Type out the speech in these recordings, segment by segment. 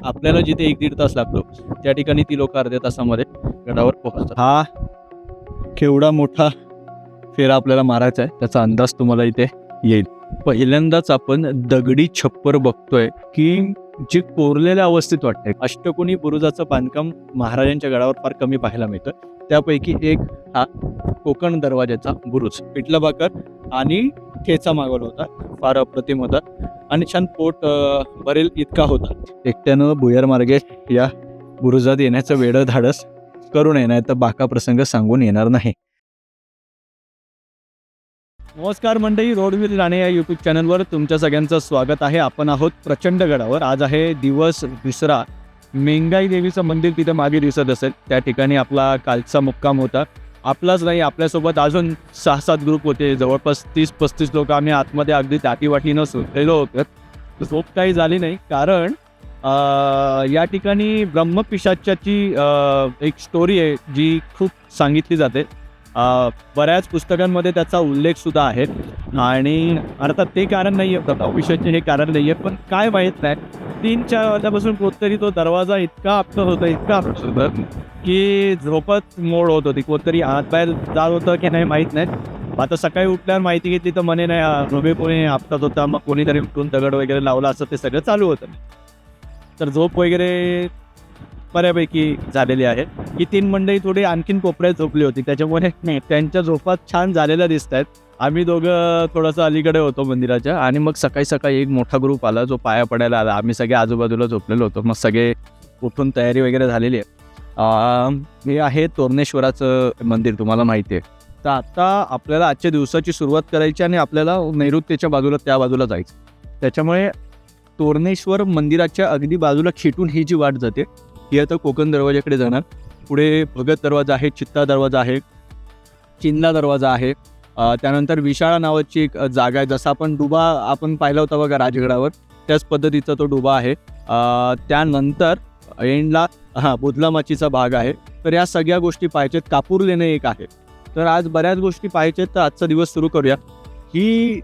आपल्याला जिथे 1-1.5 तास लागतो त्या ठिकाणी ती लोक अर्ध्या तासामध्ये गडावर पोहोचतात. हा केवढा मोठा फेरा आपल्याला मारायचा आहे त्याचा अंदाज तुम्हाला इथे येईल. पहिल्यांदाच आपण दगडी छप्पर बघतोय की जे कोरलेल्या अवस्थेत वाटतंय. अष्टकोनी बुरुजाचं बांधकाम महाराजांच्या गडावर फार कमी पाहायला मिळतं. त्यापैकी एक हा कोकण दरवाजाचा बुरुज. पिठलं भाकर आणि ठेचा मागवला होता. फार अप्रतिम होता आणि छान पोट भरेल इतका होता. एकट्यानं भुयार मार्गे या बुरुजात येण्याचं वेडं धाडस करू नये, नाही तर बाका प्रसंग सांगून येणार नाही. नमस्कार मंडळी, रोड विथ राणे या यूट्यूब चॅनलवर तुमच्या सगळ्यांचं स्वागत आहे. आपण आहोत प्रचंडगडावर. आज आहे दिवस दुसरा. मेंगाई देवीचं मंदिर तिथं मागे दिसत असेल, त्या ठिकाणी आपला कालचा मुक्काम होता. आपलाच नाही, आपल्यासोबत अजून 6-7 ग्रुप होते. जवळपास 30-35 लोक आम्ही आतमध्ये अगदी दाटीवाटीनं सुटलेलो होतो. झोप काही झाली नाही, कारण या ठिकाणी ब्रह्मपिशाच्याची एक स्टोरी आहे जी खूप सांगितली जाते. बऱ्याच पुस्तकांमध्ये त्याचा उल्लेख सुद्धा आहे आणि अर्थात ते कारण नाही आहे, ब्रह्मपिशाचे हे कारण नाही आहे, पण काय माहीत नाही 3-4 वाजल्यापासून कोणतरी तो दरवाजा इतका आपटत होता की झोपत मोड होत होती. कोणतरी आतबाहेर जात होतं की नाही माहीत नाही. आता सकाळी उठल्यावर माहिती घेतली तर म्हणे नाही, कोणी आपटत होता, मग कोणीतरी उठून दगड वगैरे लावला, असं ते सगळं चालू होतं. तर झोप वगैरे बऱ्यापैकी झालेली आहे. ही 3 मंडळी थोडी आणखीन कोपऱ्यात झोपली होती, त्याच्यामुळे त्यांच्या झोपात छान झालेल्या दिसत आहेत. आम्ही दोघं थोडंसं अलीकडे होतो मंदिराच्या, आणि मग सकाळी सकाळी एक मोठा ग्रुप आला जो पाया पडायला आला. आम्ही सगळे आजूबाजूला झोपलेलो होतो. मग सगळे उठून तयारी वगैरे झालेली आहे. हे आहे तोरणेश्वराचं मंदिर, तुम्हाला माहिती आहे. तर आता आपल्याला आजच्या दिवसाची सुरुवात करायची आणि आपल्याला नैऋत्येच्या बाजूला त्या बाजूला जायचं. त्याच्यामुळे तोरणेश्वर मंदिराच्या अगदी बाजूला खिटून ही जी वाट जाते ही आता कोकण दरवाजाकडे जाणार. पुढे भगत दरवाजा आहे, चित्ता दरवाजा आहे, चिंदला दरवाजा आहे. त्यानंतर विशाळा नावाची एक जागा आहे. जसा आपण डुबा आपण पाहिला होता बघा राजगडावर, त्याच पद्धतीचा तो डुबा आहे. त्यानंतर एंडला बुधलामाचीचा भाग आहे. तर या सगळ्या गोष्टी पाहायच्यात. कापूर लेणे एक आहे. तर आज बऱ्याच गोष्टी पाहायच्यात, तर आजचा दिवस सुरू करूया. ही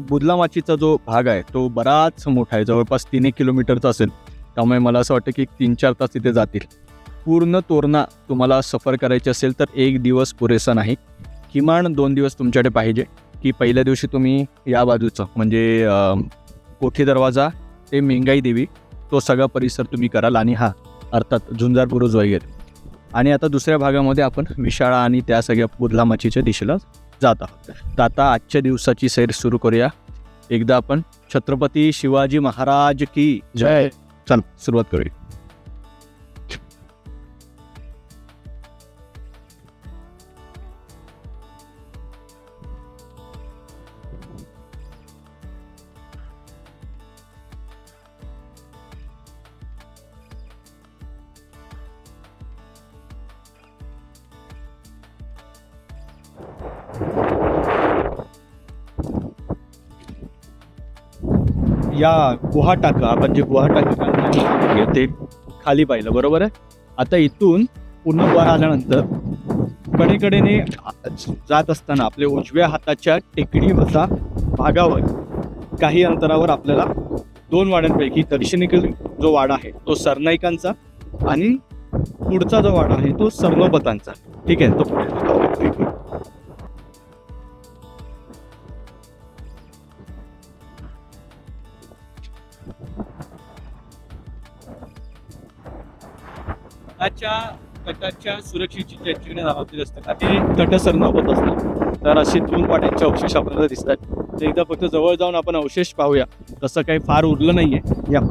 बुधलामाचीचा जो भाग आहे तो बराच मोठा आहे, जवळपास 3 किलोमीटरचा असेल. त्यामुळे मला असं वाटतं की 3-4 तास तिथे जातील. पूर्ण तोरणा तुम्हाला सफर करायची असेल तर 1 दिवस पुरेसा नाही, किमान 2 दिवस तुमच्याकडे पाहिजे. की पहिल्या दिवशी तुम्ही या बाजूचं म्हणजे कोठी दरवाजा ते मेंगाई देवी तो सगळा परिसर तुम्ही कराल, आणि अर्थात झुंजार बुरुज वगैरे. आणि आता दुसऱ्या भागामध्ये आपण विशाळा आणि त्या सगळ्या बुधलामाचीच्या दिशेला जात आहोत. तर आता आजच्या दिवसाची सैर सुरू करूया. एकदा आपण छत्रपती शिवाजी महाराज की जय. चल सुरुवात करूया. या गुहाटाका, आपण जे गुहाटाका ते खाली पाहिलं, बरोबर आहे. आता इथून पुन्हा वर आल्यानंतर कडेकडेने जात असताना आपल्या उजव्या हाताच्या टेकडीवरचा भागावर काही अंतरावर आपल्याला 2 वाड्यांपैकी दक्षिणेकडील जो वाडा आहे तो सरनाईकांचा आणि पुढचा जो वाडा आहे तो सर्वपतांचा. ठीक आहे, तो तटाच्या सुरक्षेची ज्यांच्याकडे जबाबदारी असते ना ते तट सरनावत असतात. तर असे 2 वाड्यांचे अवशेष आपल्याला दिसतात. तर एकदा फक्त जवळ जाऊन आपण अवशेष पाहूया. तसं काही फार उरलं नाहीये. या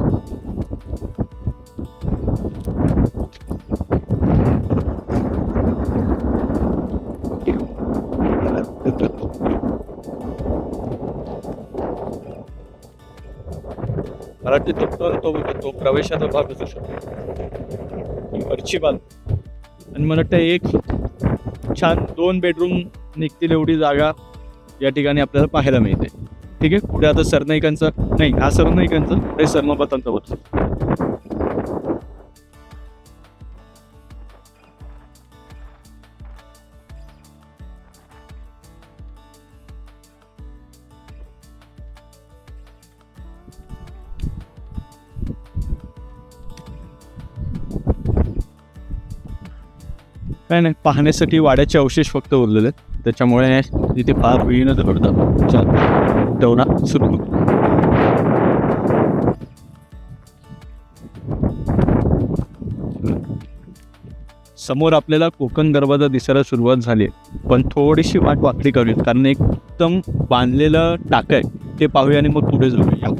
मला वाटतं तो प्रवेशाचा भाग असू शकतो, वरची बाजू. आणि मला वाटतं एक छान 2 बेडरूम निघतील एवढी जागा या ठिकाणी आपल्याला पाहायला मिळते. ठीक आहे, पुढे आता सरनाईकांचं नाही, हा सरनाईकांचं, पुढे सर्वपतांचं होतं. काय नाही, पाहण्यासाठी वाड्याचे अवशेष फक्त उरलेले आहेत, त्याच्यामुळे तिथे फार वेळीनं दगडतात. दौरा सुरू होतो. समोर आपल्याला कोकण दरवाजा दिसायला सुरुवात झाली आहे, पण थोडीशी वाट वाकडी करूयात कारण एकदम बांधलेलं टाक आहे ते पाहूया आणि मग पुढे जाऊया.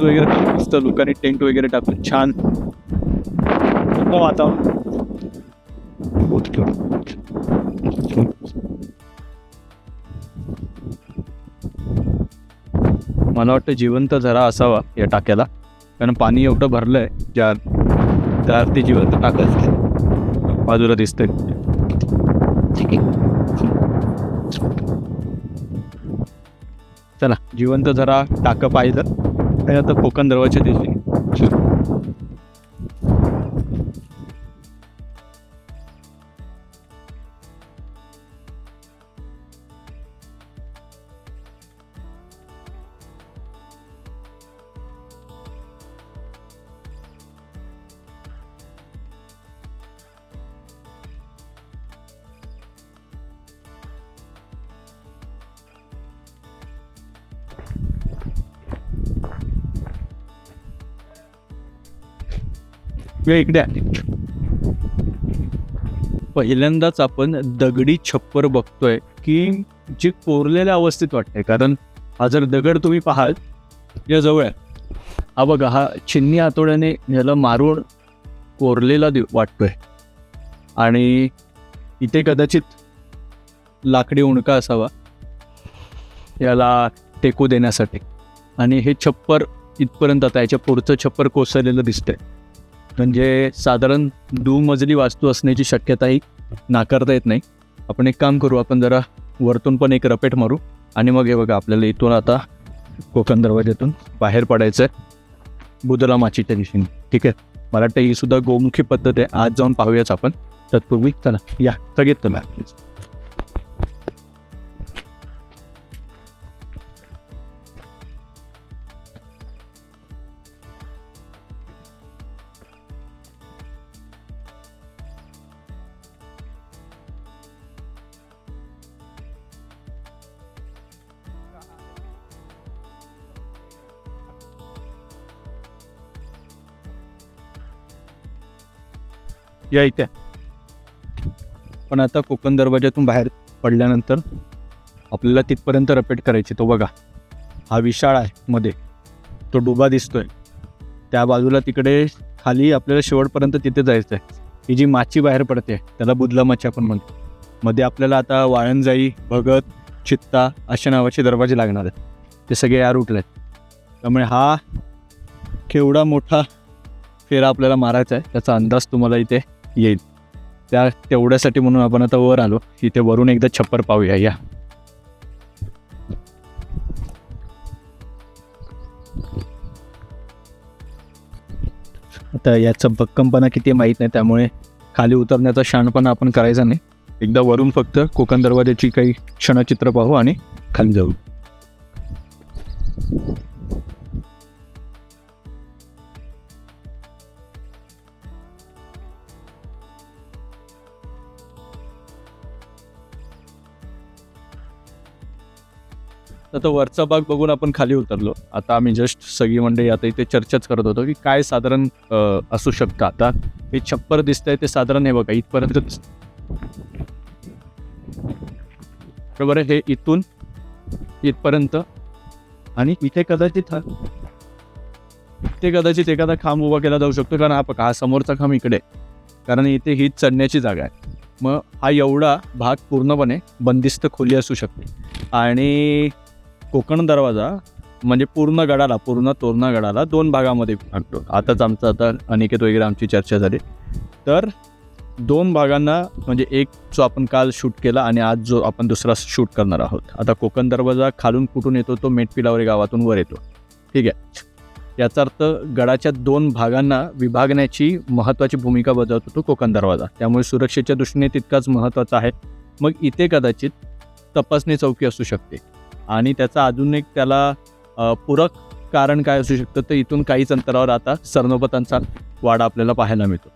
वगैरे मस्त लोकांनी टेंट वगैरे टाकून छान वातावरण. मला वाटतं जिवंत झरा असावा या टाक्याला, कारण पाणी एवढं भरलंय त्या ते जिवंत टाकायचं बाजूला दिसतंय. चला, जिवंत झरा टाकं पाहिलं आणि आता कोकण दरवाजा दिसले. इकडे पहिल्यांदाच आपण दगडी छप्पर बघतोय की जे कोरलेल्या अवस्थेत वाटतंय, कारण हा जर दगड तुम्ही पाहाल या जवळ आहे, हा बघा, हा छिन्नी हातोड्याने याला मारून कोरलेला वाटतोय आणि इथे कदाचित लाकडी उणका असावा याला टेकू देण्यासाठी. आणि हे छप्पर इथपर्यंत, आता याच्या पुढचं छप्पर कोसळलेलं दिसतंय, म्हणजे साधारण दुमजली वास्तू असण्याची शक्यताही नाकारता येत नाही. आपण एक काम करू, आपण जरा वरतून पण एक रपेट मारू आणि मग हे बघा, आपल्याला इथून आता कोकण दरवाज्यातून बाहेर पडायचं आहे बुधला माचीच्या दिशेने. ठीक आहे, मला वाटतं ही सुद्धा गोमुखी पद्धत आहे, आज जाऊन पाहूयाच आपण. तत्पूर्वी चला या सगळेच तुम्ही प्लीज. या इथे. पण आता कोकण दरवाज्यातून बाहेर पडल्यानंतर आपल्याला तिथपर्यंत रपेट करायची. तो बघा, हा विशाळ आहे मध्ये, तो डोबा दिसतोय त्या बाजूला, तिकडे खाली आपल्याला शेवटपर्यंत तिथे जायचं आहे. ही जी माची बाहेर पडते त्याला बुधला माची आपण म्हणतो. मध्ये आपल्याला आता वाळंजाई, भगत, चित्ता अशा नावाचे दरवाजे लागणार आहेत, ते सगळे या रूटला आहेत. त्यामुळे हा केवढा मोठा फेरा आपल्याला मारायचा आहे त्याचा अंदाज तुम्हाला इथे येईल. तेवढ्यासाठी म्हणून आपण आता वर आलो, इथे वरून एकदा छप्पर पाहूया. या आता याचा भक्कमपणा किती माहीत नाही, त्यामुळे खाली उतरण्याचा शहाणपणा आपण करायचा नाही. एकदा वरून फक्त कोकण दरवाजाची काही क्षणचित्र पाहू आणि खाली जाऊ. आता वरचा भाग बघून आपण खाली उतरलो. आता आम्ही जस्ट सगळी मंडळी आता इथे चर्चाच करत होतो की काय साधारण असू शकतं. आता हे छप्पर दिसतंय ते साधारण हे बघा इथपर्यंत दिसतं, बरोबर आहे. हे इथून इथपर्यंत आणि इथे कदाचित एखादा खांब उभा केला जाऊ शकतो, कारण हा समोरचा खांब इकडे, कारण इथे ही चढण्याची जागा आहे. मग हा एवढा भाग पूर्णपणे बंदिस्त खोली असू शकते. आणि कोकण दरवाजा म्हणजे पूर्ण तोरणा गडाला दोन भागामध्ये भागतो. आता अनिकेत वगैरे आमची चर्चा झाली, तर दोन भागांना, म्हणजे एक जो आपण काल शूट केला आणि आज जो आपण दुसरा शूट करणार आहोत. आता कोकण दरवाजा खालून कुठून येतो, तो मेटपिलावरी गावातून वर येतो. ठीक आहे, याचा अर्थ गडाच्या 2 भागांना विभागण्याची महत्त्वाची भूमिका बजावतो तो कोकण दरवाजा, त्यामुळे सुरक्षेच्या दृष्टीने तितकाच महत्त्वाचा आहे. मग इथे कदाचित तपासणी चौकी असू शकते आणि त्याचा अजून एक त्याला पूरक कारण काय असू शकतं, तर इथून काहीच अंतरावर आता सरनोबतांचा वाडा आपल्याला पाहायला मिळतो.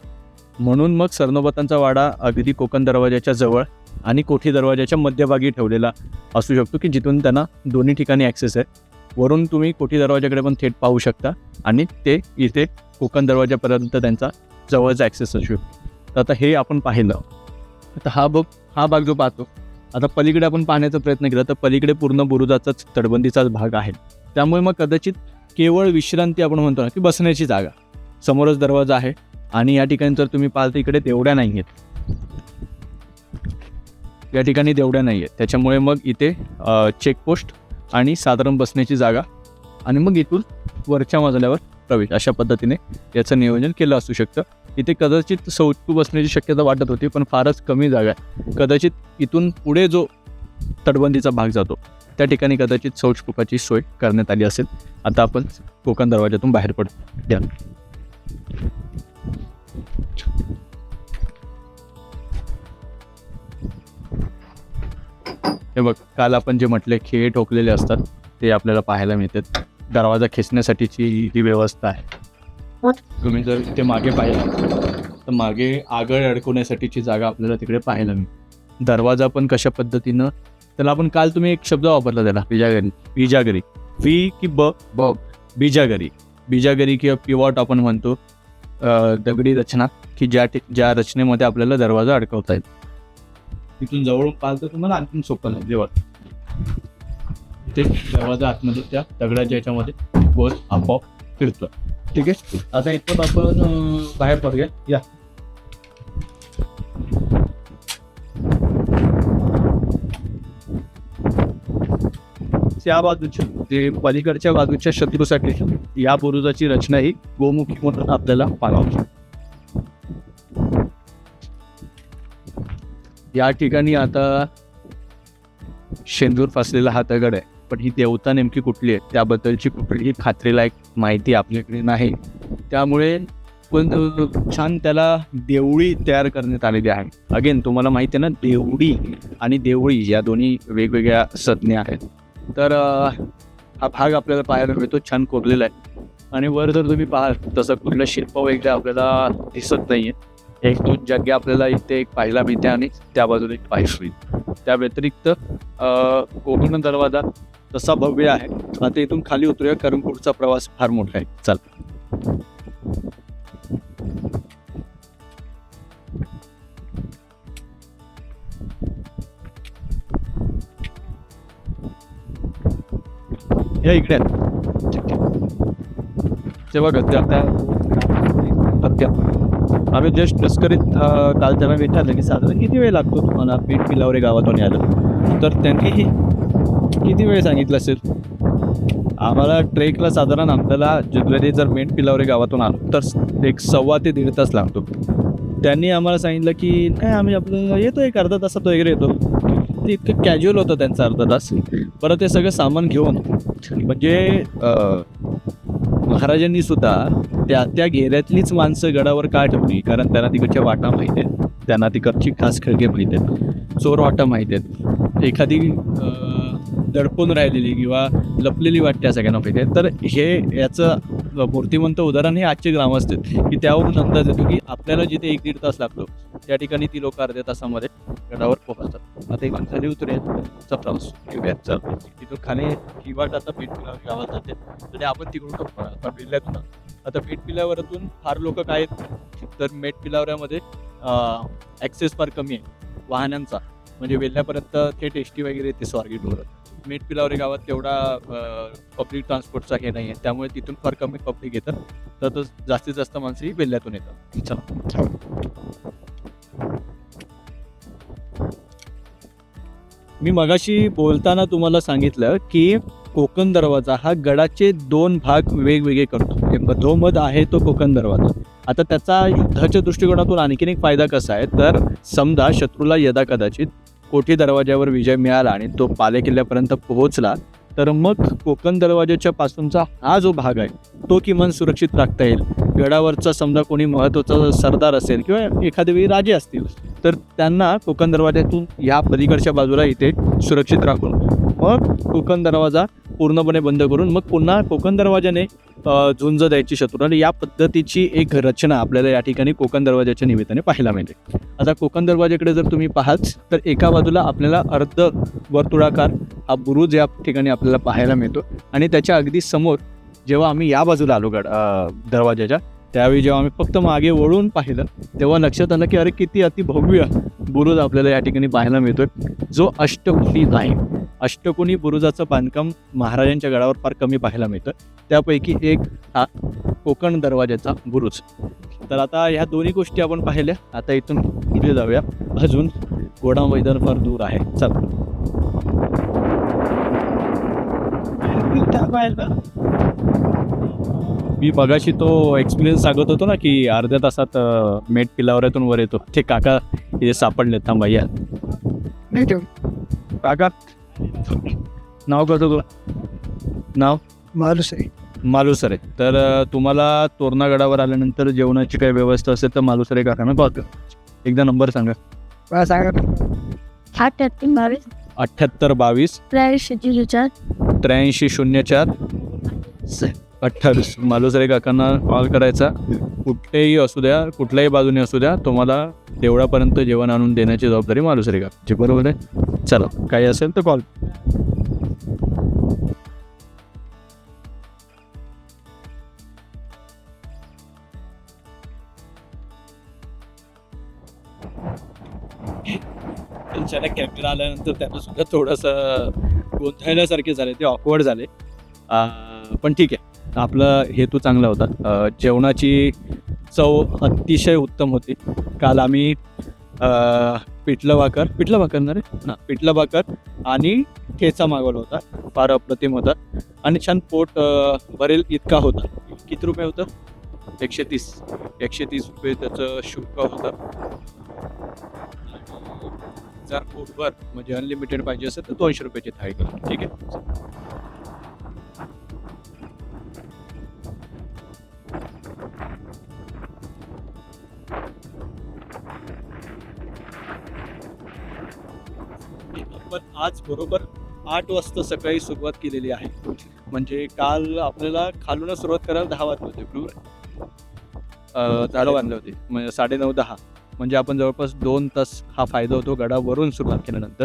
म्हणून मग सरनोबतांचा वाडा अगदी कोकण दरवाजाच्या जवळ आणि कोठी दरवाजाच्या मध्यभागी ठेवलेला असू शकतो, की जिथून त्यांना दोन्ही ठिकाणी ॲक्सेस आहे. वरून तुम्ही कोठी दरवाजाकडे पण थेट पाहू शकता आणि ते इथे कोकण दरवाजापर्यंत त्यांचा जवळचा ॲक्सेस असू शकतो. तर आता हे आपण पाहिलं. आता हा भाग जो पाहतो, आता पलीकडे आपण पाहण्याचा प्रयत्न केला तर पलीकडे पूर्ण बुरुजाचाच तटबंदीचाच भाग आहे. त्यामुळे मग कदाचित केवळ विश्रांती आपण म्हणतो ना की बसण्याची जागा, समोरच दरवाजा आहे आणि या ठिकाणी जर तुम्ही पाहाल तर इकडे देवड्या नाही आहेत, या ठिकाणी देवड्या नाही आहेत. त्याच्यामुळे मग इथे चेकपोस्ट आणि साधारण बसण्याची जागा आणि मग इथून वरच्या मजल्यावर प्रवेश, अशा पद्धतीने याचं नियोजन केलं असू शकतं. इथे कदाचित शौचकूप बसण्याची शक्यता वाटत होती, पण फारच कमी जागा आहे. कदाचित इथून पुढे जो तटबंदीचा भाग जातो त्या ठिकाणी कदाचित शौचकूपाची सोय करण्यात आली असेल. आता आपण कोकण दरवाजातून बाहेर पडतो. हे बघ, काल आपण जे म्हटले खेळे ठोकलेले असतात ते आपल्याला पाहायला मिळतात. दरवाजा खेचण्यासाठीची ही व्यवस्था आहे. तुम्ही जर ते मागे पाहिलं तर मागे आगळ अडकवण्यासाठीची जागा आपल्याला तिकडे पाहायला मिळते. दरवाजा पण कशा पद्धतीनं, त्याला आपण काल तुम्ही एक शब्द वापरला त्याला बिजागरी, व्ही की ब बिजागरी किंवा पिवॉट आपण म्हणतो, दगडी रचना की ज्या रचनेमध्ये आपल्याला दरवाजा अडकवता येईल. तिथून जवळून पाहिलं तर तुम्हाला आणखी सोपं नाही. जेव्हा ते दरवाजा आतमध्ये त्या दगडाच्या याच्यामध्ये वर आपोआप फिरतो. ठीक आहे, आता इथं आपण बाहेर पडूया. या त्या बाजूच्या ते पलीकडच्या बाजूच्या शत्रूसाठी या बुरुजाची रचना ही गोमुखी म्हणून आपल्याला पाहावी. या ठिकाणी आता शेंदूर फासलेला हा दगड आहे, पण ही देवता नेमकी कुठली आहे त्याबद्दलची कुठलीही खात्रीलायक माहिती आपल्याकडे नाही. त्यामुळे पण छान त्याला देवळी तयार करण्यात आलेली आहे. अगेन तुम्हाला माहिती आहे ना, देवडी आणि देवळी या दोन्ही वेगवेगळ्या संज्ञा आहेत. तर हा भाग आपल्याला पाहायला मिळतो, छान कोरलेला आहे. आणि वर जर तुम्ही पाहाल तसं कुठलं शिल्प वगैरे आपल्याला दिसत नाही आहे. 1-2 जागे आपल्याला इथे एक पाहायला मिळते आणि त्या बाजूला एक पाहायला मिळते. त्या व्यतिरिक्त कोकण दरवाजा तसा भव्य आहे. आता इथून खाली उतरूया कारण पुढचा प्रवास फार मोठा आहे. चल, या इकडे तेव्हा गद्या आम्ही जस्ट लष्करीत काल त्यांना विचारलं की साधारण किती वेळ लागतो तुम्हाला पेठ पिलावरे गावातून यायला, तर त्यांनी किती वेळ सांगितलं असेल. आम्हाला ट्रेकला साधारण आपल्याला जनरली जर मेठ पिलावरे गावातून आलो तर 1.25 ते 1.5 तास लागतो. त्यांनी आम्हाला सांगितलं की नाही आम्ही आपलं येतो एक अर्धा तासात वगैरे येतो. ते इतकं कॅज्युअल होतं त्यांचा अर्धा तास. परत ते सगळं सामान घेऊन म्हणजे महाराजांनी सुद्धा त्या घेऱ्यातलीच माणसं गडावर का ठेवली, कारण त्यांना तिकडच्या वाटा माहीत आहेत, त्यांना तिकडची खास खळगे माहीत आहेत, चोर वाटा माहीत आहेत, एखादी दडपून राहिलेली किंवा लपलेली वाटते सगळ्यांना माहिती आहे. तर हे याचं मूर्तिमंत उदाहरण हे आजचे ग्रामस्थ आहेत की त्यावरून अंदाज येतो की आपल्याला जिथे 1-1.5 तास लागतो त्या ठिकाणी ती लोक अर्ध्या तासामध्ये गडावर पोहोचतात. आता एक खाली उतरूयाचा प्रवास घेऊयात. चल, तिथून खाली ही वाट आता पेठ पिलावरी गावात जाते, तर आपण तिकडून आता पिल्ल्यातून आता पेठ पिलावरातून फार लोक काय आहेत तर मेठ पिलावऱ्यामध्ये ॲक्सेस फार कमी आहे वाहनांचा, म्हणजे वेल्ल्यापर्यंत थेट एसटी वगैरे ते स्वारगेट वर. मेठ पिलावरी गावात तेवढा पब्लिक ट्रान्सपोर्टचा हे नाही आहे, त्यामुळे तिथून फार कमी पब्लिक येतं, तर जास्तीत जास्त माणसं ही वेल्ल्यातून येतात. चला, मी मगाशी बोलताना तुम्हाला सांगितलं की कोकण दरवाजा हा गडाचे 2 भाग वेगवेगळे करतो. मधोमध आहे तो कोकण दरवाजा. आता त्याचा युद्धाच्या दृष्टिकोनातून आणखीन एक फायदा कसा आहे, तर समजा शत्रूला यदा कदाचित कोठी दरवाजावर विजय मिळाला आणि तो पाले किल्ल्यापर्यंत पोहोचला तर मग कोकण दरवाजाच्या पासूनचा हा जो भाग आहे तो किमान सुरक्षित राखता येईल. गडावरचा समजा कोणी महत्त्वाचा सरदार असेल किंवा एखाद्या वेळी राजे असतील तर त्यांना कोकण दरवाज्यातून या पलीकडच्या बाजूला इथे सुरक्षित राखून मग कोकण दरवाजा पूर्णपणे बंद करून मग पुन्हा कोकण दरवाजाने झुंज द्यायची शत्रूला. या पद्धतीची एक रचना आपल्याला या ठिकाणी कोकण दरवाजाच्या निमित्ताने पाहायला मिळते. आता कोकण दरवाजाकडे जर तुम्ही पाहाल तर एका बाजूला आपल्याला अर्ध वर्तुळाकार हा बुरुज या ठिकाणी आपल्याला पाहायला मिळतो आणि त्याच्या अगदी समोर जेव्हा आम्ही या बाजूला आलो दरवाजाच्या त्यावेळी जेव्हा आम्ही फक्त मागे वळून पाहिलं तेव्हा लक्षात आलं की अरे किती अतिभव्य बुरुज आपल्याला या ठिकाणी पाहायला मिळतोय जो अष्टकोनी आहे. अष्टकोनी बुरुजाचं बांधकाम महाराजांच्या गडावर फार कमी पाहायला मिळतं. त्यापैकी एक हा कोकण दरवाजाचा बुरुज. तर आता ह्या दोन्ही गोष्टी आपण पाहिल्या. आता इथून पुढे जाऊया. अजून घोडा मैदान फार दूर आहे. चला मी बघाशी तो एक्सपिरियन्स सांगत होतो ना की अर्ध्या तासात मेट पिलावऱ्यातून वर येतो. ते काका इथे सापडले. थांबा या काका नाव कसं तुला? नाव मालुसरे. तर तुम्हाला तोरणागडावर आल्यानंतर जेवणाची काही व्यवस्था असेल तर मालुसरे काकांना कॉल कर. एकदा नंबर सांगा. 7822 8304 28. मालुसरे काकांना कॉल करायचा. कुठेही असू द्या कुठल्याही बाजूने असू द्या तुम्हाला देवळापर्यंत जेवण आणून देण्याची जबाबदारी मालुसरे काकाची. बरोबर आहे. चला काही असेल तर कॉल. अचानक कॅमेरा आल्यानंतर त्यांना सुद्धा थोडंसं गोंधळल्यासारखे झाले. ते ऑकवर्ड झाले. पण ठीक आहे आपला हेतू चांगला होता. जेवणाची चव अतिशय उत्तम होती. काल आम्ही पिठलं भाकर ना रे हां पिठलं भाकर आणि ठेचा मागवला होता. फार अप्रतिम होता आणि छान पोट भरेल इतका होता. किती रुपये होतं? 130 रुपये त्याचं शुल्क होतं. जर पोटभर म्हणजे अनलिमिटेड पाहिजे असेल तर 200 रुपयाची थाळी करा. ठीक आहे. पण आज बरोबर 8 वाजता सकाळी सुरुवात केलेली आहे. म्हणजे काल आपल्याला खालूनच सुरुवात करायला 10 वाजले होते. बरोबर झाडं बांधले होते म्हणजे 9:30-10 म्हणजे आपण जवळपास 2 तास हा फायदा होतो गडावरून सुरुवात केल्यानंतर.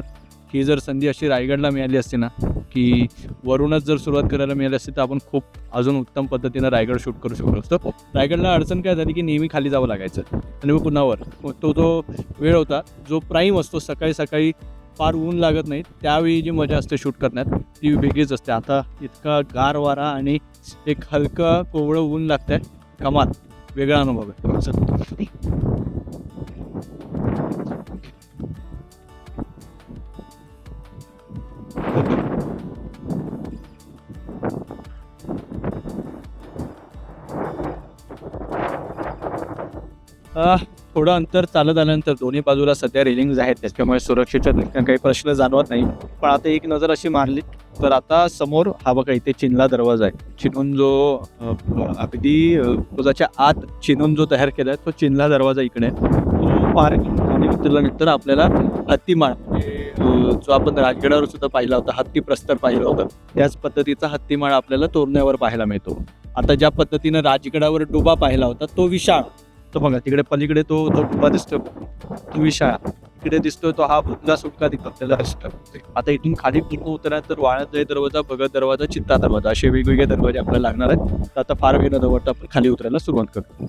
ही जर संधी अशी रायगडला मिळाली असती ना की वरूनच जर सुरुवात करायला मिळाली असती तर आपण खूप अजून उत्तम पद्धतीनं रायगड शूट करू शकलो असतो. रायगडला अडचण काय झाली की नेहमी खाली जावं लागायचं आणि मग पुन्हा वर. तो जो वेळ होता जो प्राईम असतो सकाळी फार ऊन लागत नाही त्यावेळी जी मजा असते शूट करण्यात ती वेगळीच असते. आता इतका गार वारा आणि एक हलका कोवळं ऊन लागतंय. कमाल वेगळा अनुभव आहे. थोडं अंतर चालत आल्यानंतर दोन्ही बाजूला सध्या रेलिंग्ज आहेत त्याच्यामुळे सुरक्षेच्या दृष्टीने काही प्रश्न जाणवत नाही. पण आता एक नजर अशी मारली तर आता समोर हा बघा इथे चिनला दरवाजा आहे. चिनून जो अगदी पुजाच्या आत चिनून जो तयार केला आहे तो चिनला दरवाजा इकडे आहे. तो पार आणि उतरल्यानंतर आपल्याला हत्तीमाळ जो आपण राजगडावर सुद्धा पाहिला होता हत्ती प्रस्तर पाहिलं होतं त्याच पद्धतीचा हत्तीमाळ आपल्याला तोरण्यावर पाहायला मिळतो. आता ज्या पद्धतीनं राजगडावर डोबा पाहिला होता तो विशाळ तो बघा तिकडे पलीकडे तो डोबा दिसतो तो विशाळ. इकडे दिसतोय तो हा भुतला सुटका तिथं आपल्याला दिसतो. आता इथून खाली पूर्ण उतरणार तर वाळंदे दरवाजा भगत दरवाजा चित्ता दरवाजा असे वेगवेगळे दरवाजे आपल्याला लागणार आहेत. तर आता फार वेळ न दवडता आपण खाली उतरायला सुरुवात करतो.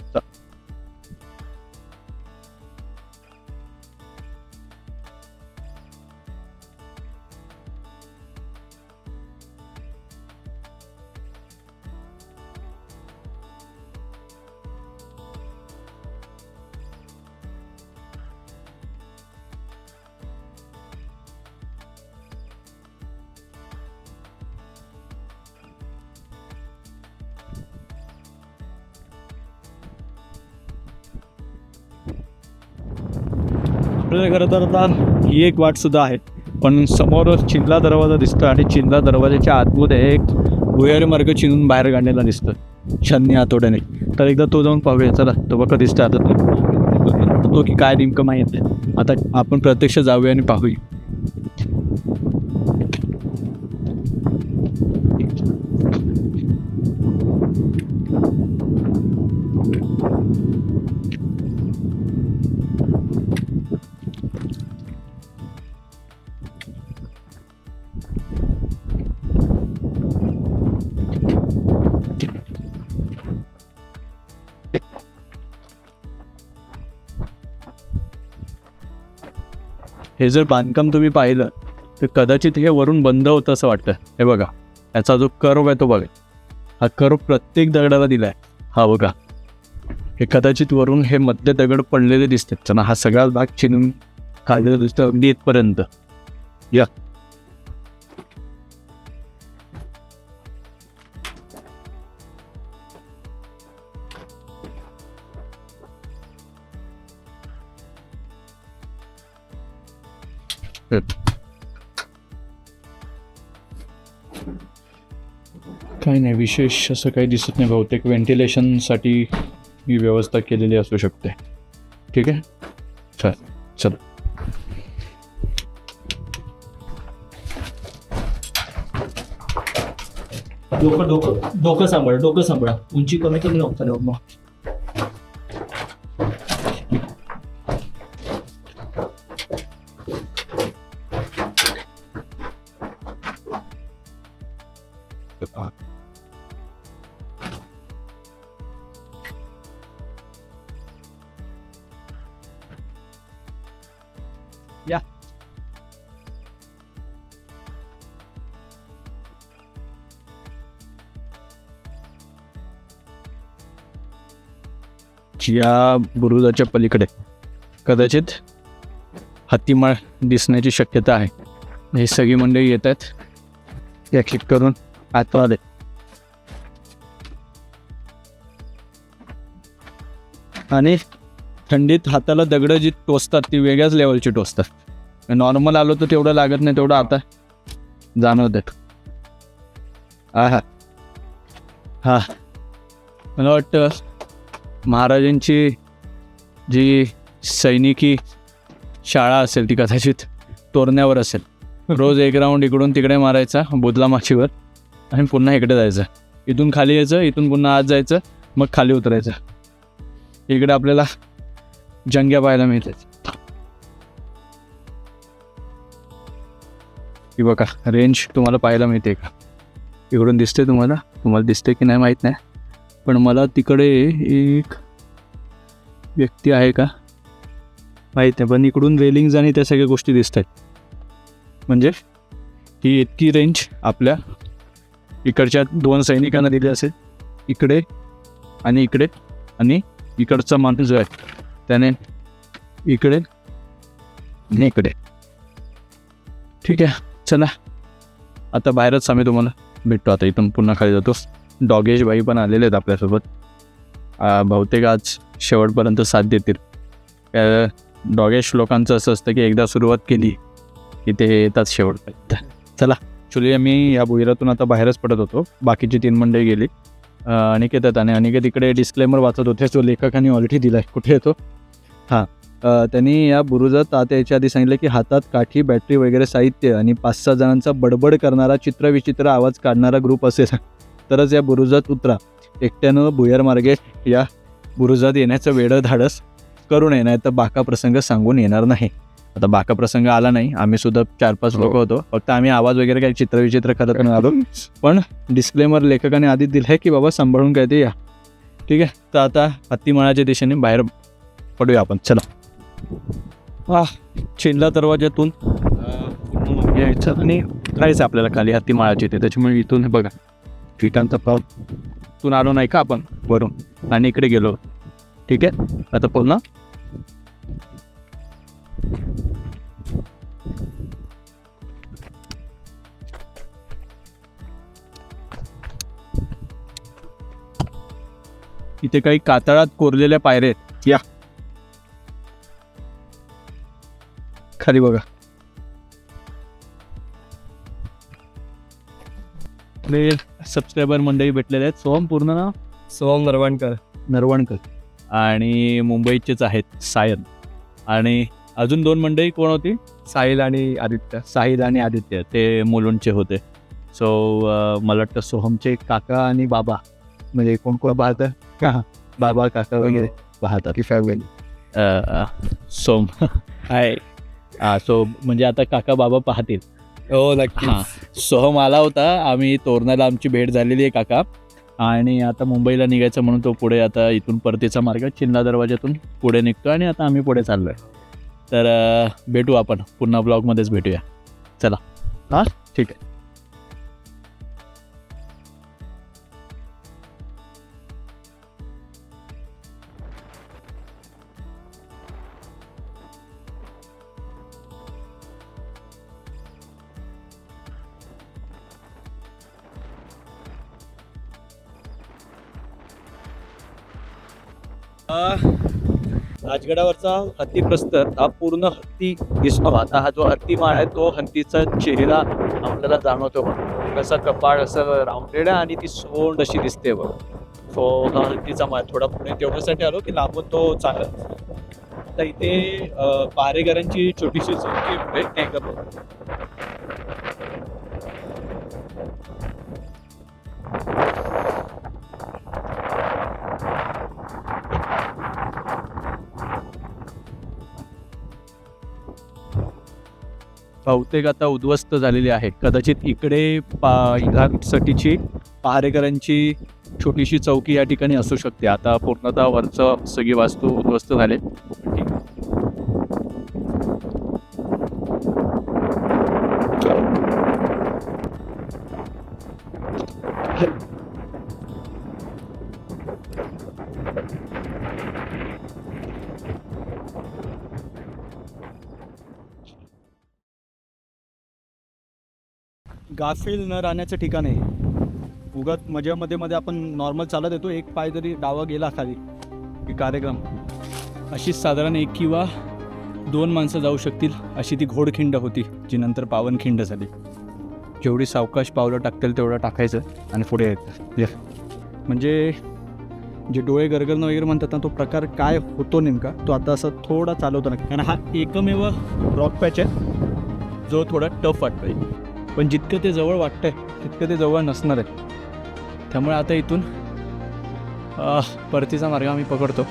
आपल्याला खरं तर आता ही एक वाट सुद्धा आहे पण समोर चिंदला दरवाजा दिसतो आणि चिंदला दरवाजाच्या आतमध्ये एक भुयारी मार्ग चिनून बाहेर काढलेला दिसतं छन्नी हातोड्याने. तर एकदा तो जाऊन पाहूया. चला तो बघा दिसतं आता तो की काय नेमकं माहीत नाही. आता आपण प्रत्यक्ष जाऊया आणि पाहूया. हे जर बांधकाम तुम्ही पाहिलं तर कदाचित हे वरून बंद होतं असं वाटतं. हे बघा याचा जो कर्व आहे तो बघा. हा कर्व प्रत्येक दगडाला दिला आहे. हा बघा हे कदाचित वरून हे मध्य दगड पडलेले दिसतात. चला हा सगळा भाग चिनून काढलेला दिसतो अगदी इथपर्यंत. या काही नाही विशेष असं काही दिसत नाही. बहुतेक व्हेंटिलेशनसाठी ही व्यवस्था केलेली असू शकते. ठीक आहे चल. डोकं सांभाळा. उंची कमी नव्हतं. या या बुरुजाच्या पलीकडे कदाचित हत्तीमाळ दिसण्याची शक्यता आहे. ही सगळी मंडळी येत आहेत या क्लिक करून आतमध्ये. आणि थंडीत हाताला दगडं जी टोचतात ती वेगळ्याच लेवलची टोचतात. नॉर्मल आलो तर तेवढं लागत नाही, तेवढं आता जाणवत. हा मला वाटतं महाराजांची जी सैनिकी शाळा असेल ती कदाचित तोरण्यावर असेल. रोज एक राऊंड इकडून तिकडे मारायचा बुदला माचीवर आणि पुन्हा इकडे जायचं. इथून खाली यायचं, इथून पुन्हा आत जायचं, मग खाली उतरायचं. इकडे आपल्याला जंग्या पाहायला मिळतात. ही बघा रेंज तुम्हाला पाहायला मिळते का? इकडून दिसते तुम्हाला दिसते की नाही माहीत नाही, पण मला तिकडे एक व्यक्ती आहे का माहीत नाही, पण इकडून रेलिंग्ज आणि त्या सगळ्या गोष्टी दिसत आहेत. म्हणजे ही इतकी रेंज आपल्या इकडच्या 2 सैनिकांना दिली असेल. इकडे आणि इकडचा माणूस जो आहे त्याने इकडे आणि इकडे. ठीक आहे चला आता बाहेरच आम्ही तुम्हाला भेटतो. आता इथून पुन्हा खाली जातो. डॉगेश बाई पण आलेले आहेत आपल्यासोबत. बहुतेक आज शेवटपर्यंत साथ देतील. डॉगेश लोकांचं असं असतं की एकदा सुरुवात केली की ते येतात शेवटपर्यंत. चला ॲक्च्युली आम्ही या भुईरातून आता बाहेरच पडत होतो. बाकीची 3 मंडळी गेली. अनिकेत आहेत आणि अनिकेत इकडे डिस्क्लेमर वाचत होते जो लेखकांनी ऑलरेडी दिला आहे. कुठे येतो? हां त्यांनी या बुरुजात आता याच्या आधी सांगितलं की हातात काठी, बॅटरी वगैरे साहित्य आणि 5-6 जणांचा बडबड करणारा चित्रविचित्र आवाज काढणारा ग्रुप असेल तरच या बुरुजात उतरा. एकट्यानं भुयार मार्गे या बुरुजात येण्याचं वेडं धाडस करू नये, नाही तर बाका प्रसंग सांगून येणार नाही. आता बाका प्रसंग आला नाही. आम्ही सुद्धा 4-5 लोक होतो. फक्त आम्ही आवाज वगैरे काही चित्रविचित्र करत नाही आलो. पण डिस्क्लेमर लेखकाने आधीच दिलं आहे की बाबा सांभाळून काय ते या. ठीक आहे तर आता हत्तीमाळाच्या दिशेने बाहेर पडूया आपण. चला चिंदला दरवाज्यातून यायचं आणि राहायचं आपल्याला खाली हत्तीमाळाची ते. त्याच्यामुळे इथून हे बघा ठिकाणचा पाव इथून आलो नाही का आपण वरून आणि इकडे गेलो. ठीक आहे आता पुन्हा इथे काही कातळात कोरलेल्या पायऱ्या आहेत. या खाली बघा आपले सबस्क्रायबर मंडळी भेटलेले आहेत. सोहम पूर्ण नाव सोहम नरवाणकर. नरवणकर आणि मुंबईचेच आहेत सायन. आणि अजून 2 मंडळी कोण होती? साहिल आणि आदित्य. साहिल आणि आदित्य, ते मुलुंडचे होते. सो मला वाटतं सोहमचे काका आणि बाबा म्हणजे कोण कोण पाहतं का बाबा काका वगैरे पाहतात की फॅमिली. सोम हाय. सो म्हणजे आता काका बाबा पाहतील. हो नक्की. हां, सोहम आला होता. आम्ही तोरणाला आमची भेट झालेली आहे काका. आणि आता मुंबईला निघायचं म्हणून तो पुढे आता इथून परतीचा मार्ग चिन्ना दरवाजातून पुढे निघतो आणि आता आम्ही पुढे चाललो आहे. तर भेटू आपण पुन्हा ब्लॉगमध्येच भेटूया. चला. हां ठीक आहे. राजगडावरचा हत्ती प्रस्तर हा पूर्ण हत्ती दिसतो. आता हा जो हत्तीमाळ आहे तो हत्तीचा चेहरा आपल्याला जाणवतो बघ. कसा कपाळ असं राऊंडेड आहे आणि ती सोंड अशी दिसते बघ. सो हा हत्तीचा माळ थोडा पुढे तेवढ्यासाठी आलो की लांबून तो चालत. आता इथे पारेकरांची छोटीशी चौकी आहे नाही का बघ. बहुतेक आता उद्ध्वस्त झालेली आहे. कदाचित इकडे इघाटसाठीची पहारेकरांची छोटीशी चौकी या ठिकाणी असू शकते. आता पूर्णतः वरचं सगळी वास्तू उद्ध्वस्त झाले. ठीक आहे. गाफील न राहण्याचं ठिकाण आहे. उगाच मजेमध्ये मध्ये आपण नॉर्मल चालत येतो, एक पाय जरी डावा गेला खाली की कार्यक्रम. अशीच साधारण 1 किंवा 2 माणसं जाऊ शकतील अशी ती घोडखिंड होती, जी नंतर पावनखिंड झाली. जेवढी सावकाश पावलं टाकतील तेवढं टाकायचं आणि पुढे यायचं. म्हणजे जे डोळे गरगरणं वगैरे म्हणतात ना, तो प्रकार काय होतो नेमका तो आता असं थोडा चालवतो ना. कारण हा एकमेव रॉक पॅच आहे जो थोडा टफ वाटतोय. पण जितकं ते जवळ वाटतंय तितकं ते जवळ नसणार आहे. त्यामुळे आता इथून परतीचा मार्ग आम्ही पकडतो.